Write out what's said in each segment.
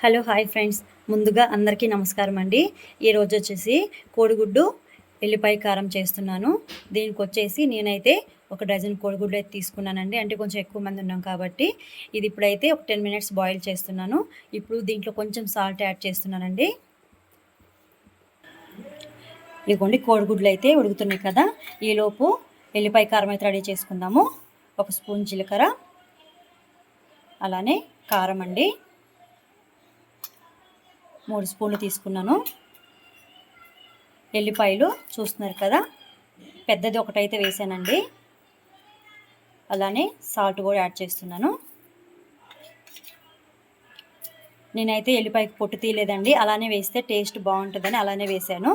Hello hi friends, ముందుగా అందరికీ నమస్కారం అండి. ఈరోజు వచ్చేసి కోడిగుడ్డు ఎల్లిపాయ కారం చేస్తున్నాను. దీనికి వచ్చేసి నేనైతే ఒక డజన్ కోడిగుడ్డు అయితే తీసుకున్నానండి. అంటే కొంచెం ఎక్కువ మంది ఉన్నాం కాబట్టి ఇది ఇప్పుడైతే ఒక 10 మినిట్స్ బాయిల్ చేస్తున్నాను. ఇప్పుడు దీంట్లో కొంచెం సాల్ట్ యాడ్ చేస్తున్నానండి. ఇదిగోండి కోడిగుడ్లు అయితే ఉడుకుతున్నాయి కదా, ఈలోపు ఎల్లిపాయ కారం అయితే రెడీ చేసుకుందాము. ఒక స్పూన్ జీలకర్ర, అలానే కారం అండి 3 స్పూన్లు తీసుకున్నాను. ఎల్లిపాయలు చూస్తున్నారు కదా, పెద్దది ఒకటైతే వేసానండి. అలానే సాల్ట్ కూడా యాడ్ చేస్తున్నాను. నేనైతే ఎల్లిపాయకి పొట్టు తీయలేదండి, అలానే వేస్తే టేస్ట్ బాగుంటుందని అలానే వేసాను.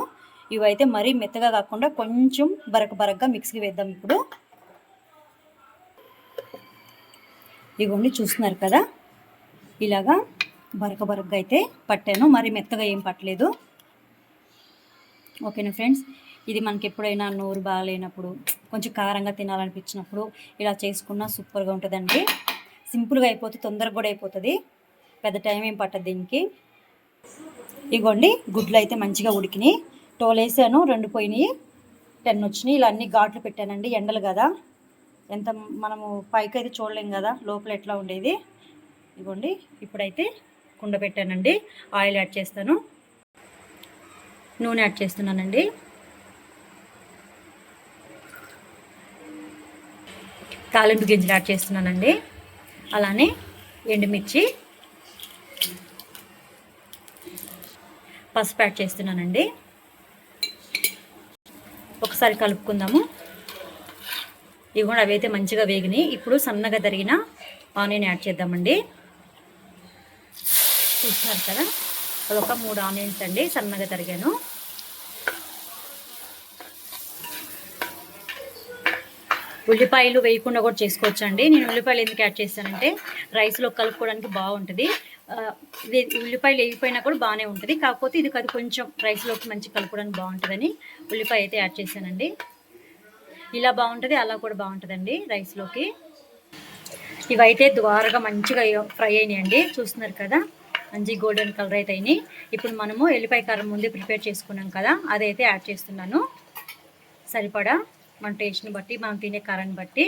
ఇవైతే మరీ మెత్తగా కాకుండా కొంచెం బరకగా మిక్సీకి వేద్దాం. ఇప్పుడు ఇవన్నీ చూస్తున్నారు కదా, ఇలాగా బరకగా అయితే పట్టాను, మరి మెత్తగా ఏం పట్టలేదు. ఓకేనా ఫ్రెండ్స్, ఇది మనకి ఎప్పుడైనా నోరు బాగాలేనప్పుడు, కొంచెం కారంగా తినాలనిపించినప్పుడు ఇలా చేసుకున్నా సూపర్గా ఉంటుందండి. సింపుల్గా అయిపోతుంది, తొందరగా కూడా అయిపోతుంది, పెద్ద టైం ఏం పట్టదు దీనికి. ఇగోండి గుడ్లు అయితే మంచిగా ఉడికినాయి. 12 వేసాను, 2 పోయినాయి, 10 వచ్చినాయి. ఇలా అన్ని ఘాట్లు పెట్టానండి, ఎండలు కదా, ఎంత మనము పైకి అయితే చూడలేం కదా లోపల ఎట్లా ఉండేది. ఇగోండి ఇప్పుడైతే కుండ పెట్టానండి, ఆయిల్ యాడ్ చేస్తాను, నూనె యాడ్ చేస్తున్నానండి. తాలింపు గింజలు యాడ్ చేస్తున్నానండి, అలానే ఎండుమిర్చి, పసుపు యాడ్ చేస్తున్నానండి. ఒకసారి కలుపుకుందాము. ఇవి కూడా అవైతే మంచిగా వేగినాయి. ఇప్పుడు సన్నగా తరిగిన ఆనియన్ యాడ్ చేద్దామండి. చూస్తున్నారు కదా, అదొక 3 ఆనియన్స్ అండి, సన్నగా తరిగాను. ఉల్లిపాయలు వేయకుండా కూడా చేసుకోవచ్చు అండి. నేను ఉల్లిపాయలు ఎందుకు యాడ్ చేస్తానంటే రైస్లో కలుపుకోవడానికి బాగుంటుంది. ఉల్లిపాయలు వేగిపోయినా కూడా బాగానే ఉంటుంది, కాకపోతే ఇది కొంచెం రైస్లోకి మంచి కలుపుకోవడానికి బాగుంటుందని ఉల్లిపాయ అయితే యాడ్ చేశానండి. ఇలా బాగుంటుంది, అలా కూడా బాగుంటుందండి రైస్లోకి. ఇవైతే ద్వారగా మంచిగా ఫ్రై అయినాయండి, చూస్తున్నారు కదా, మంచి గోల్డెన్ కలర్ అయితే అయినాయి. ఇప్పుడు మనము ఎల్లిపాయ కారం ముందే ప్రిపేర్ చేసుకున్నాం కదా, అదైతే యాడ్ చేస్తున్నాను. సరిపడా మన టేస్ట్ని బట్టి, మనం తినే కారాన్ని బట్టి.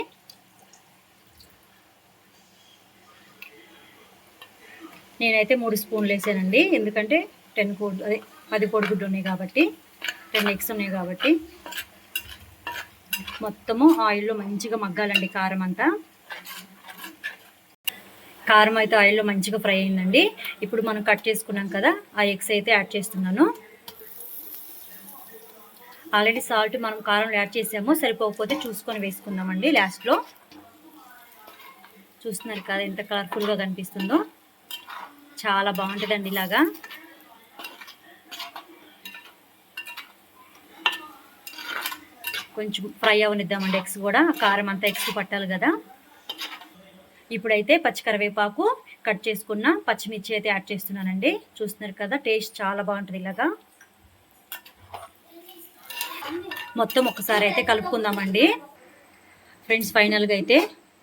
నేనైతే 3 స్పూన్లు వేసానండి, ఎందుకంటే 10 కోడిగుడ్లు ఉన్నాయి కాబట్టి, 10 ఎగ్స్ ఉన్నాయి కాబట్టి. మొత్తము ఆయిల్లో మంచిగా మగ్గాలండి కారం అంతా. కారం అయితే ఆయిల్లో మంచిగా ఫ్రై అయిందండి. ఇప్పుడు మనం కట్ చేసుకున్నాం కదా, ఆ ఎగ్స్ అయితే యాడ్ చేస్తున్నాను. ఆల్రెడీ సాల్ట్ మనం కారంలో యాడ్ చేసాము, సరిపోకపోతే చూసుకొని వేసుకుందామండి లాస్ట్లో. చూస్తున్నారు కదా ఎంత కలర్ఫుల్గా కనిపిస్తుందో, చాలా బాగుంటుందండి ఇలాగా. కొంచెం ఫ్రై అవనిద్దామండి ఎగ్స్ కూడా, కారం అంతా ఎగ్స్ పట్టాలి కదా. ఇప్పుడైతే పచ్చికరివేపాకు, కట్ చేసుకున్న పచ్చిమిర్చి అయితే యాడ్ చేస్తున్నానండి. చూస్తున్నారు కదా, టేస్ట్ చాలా బాగుంటుంది ఇలాగా. మొత్తం ఒకసారి అయితే కలుపుకుందామండి ఫ్రెండ్స్. ఫైనల్గా అయితే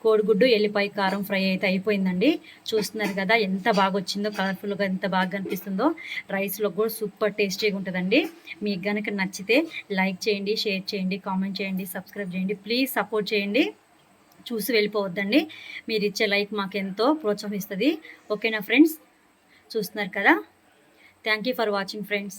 కోడిగుడ్డు ఎల్లిపాయ కారం ఫ్రై అయితే అయిపోయిందండి. చూస్తున్నారు కదా ఎంత బాగా వచ్చిందో, కలర్ఫుల్గా ఎంత బాగా కనిపిస్తుందో. రైస్లో కూడా సూపర్ టేస్టీగా ఉంటుందండి. మీకు కనుక నచ్చితే లైక్ చేయండి, షేర్ చేయండి, కామెంట్ చేయండి, సబ్స్క్రైబ్ చేయండి. ప్లీజ్ సపోర్ట్ చేయండి, చూసి వెళ్ళిపోవద్దండి. మీరు ఇచ్చే లైక్ మాకు ఎంతో ప్రోత్సహిస్తుంది. ఓకేనా ఫ్రెండ్స్, చూస్తున్నారు కదా. Thank you for watching friends.